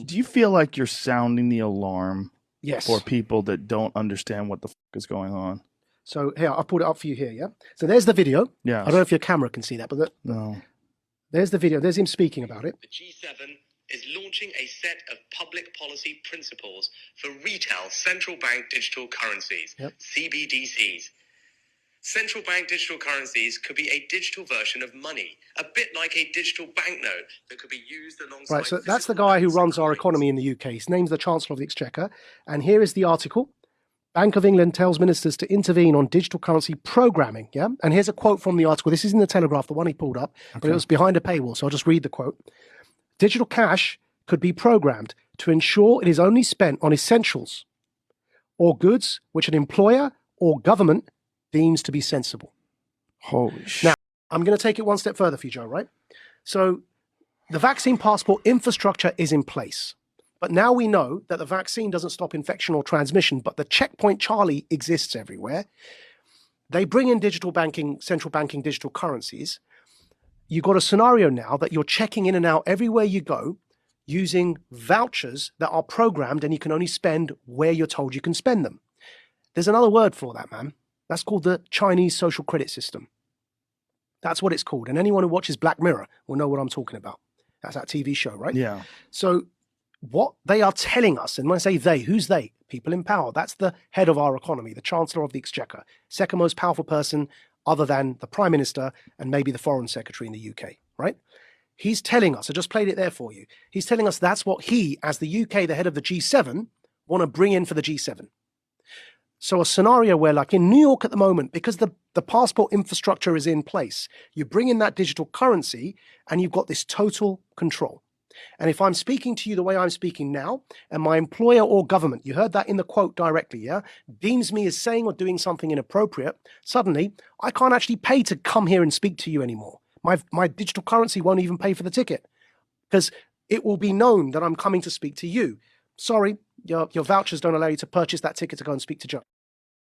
Do you feel like you're sounding the alarm Yes. for people that don't understand what the fuck is going on? So here, I'll put it up for you here, yeah? So there's the video. Yeah. I don't know if your camera can see that, but No. there's the video. There's him speaking about it. The G7 is launching a set of public policy principles for retail central bank digital currencies, CBDCs. Central bank digital currencies could be a digital version of money, a bit like a digital banknote that could be used alongside... Right, so that's the guy who runs our economy in the UK. His name's the Chancellor of the Exchequer. And here is the article. Bank of England tells ministers to intervene on digital currency programming, yeah? And here's a quote from the article. This is in the Telegraph, the one he pulled up, but it was behind a paywall, so I'll just read the quote. Digital cash could be programmed to ensure it is only spent on essentials or goods which an employer or government deems to be sensible. Holy shit. Now, I'm going to take it one step further for you, Joe, right? So the vaccine passport infrastructure is in place. But now we know that the vaccine doesn't stop infection or transmission, but the checkpoint Charlie exists everywhere. They bring in digital banking, central banking digital currencies. You've got a scenario now that you're checking in and out everywhere you go using vouchers that are programmed and you can only spend where you're told you can spend them. There's another word for that, man. That's called the Chinese social credit system. That's what it's called. And anyone who watches Black Mirror will know what I'm talking about. That's that TV show, right? Yeah. So what they are telling us, and when I say they, who's they? People in power. That's the head of our economy, the Chancellor of the Exchequer, second most powerful person other than the Prime Minister and maybe the Foreign Secretary in the UK, right? He's telling us, I just played it there for you. He's telling us that's what he, as the UK, the head of the G7, want to bring in for the G7. So a scenario where, like in New York at the moment, because the passport infrastructure is in place, you bring in that digital currency and you've got this total control. And if I'm speaking to you the way I'm speaking now, and my employer or government, you heard that in the quote directly, yeah, deems me as saying or doing something inappropriate, suddenly I can't actually pay to come here and speak to you anymore. My digital currency won't even pay for the ticket because it will be known that I'm coming to speak to you. Sorry, your vouchers don't allow you to purchase that ticket to go and speak to Joe.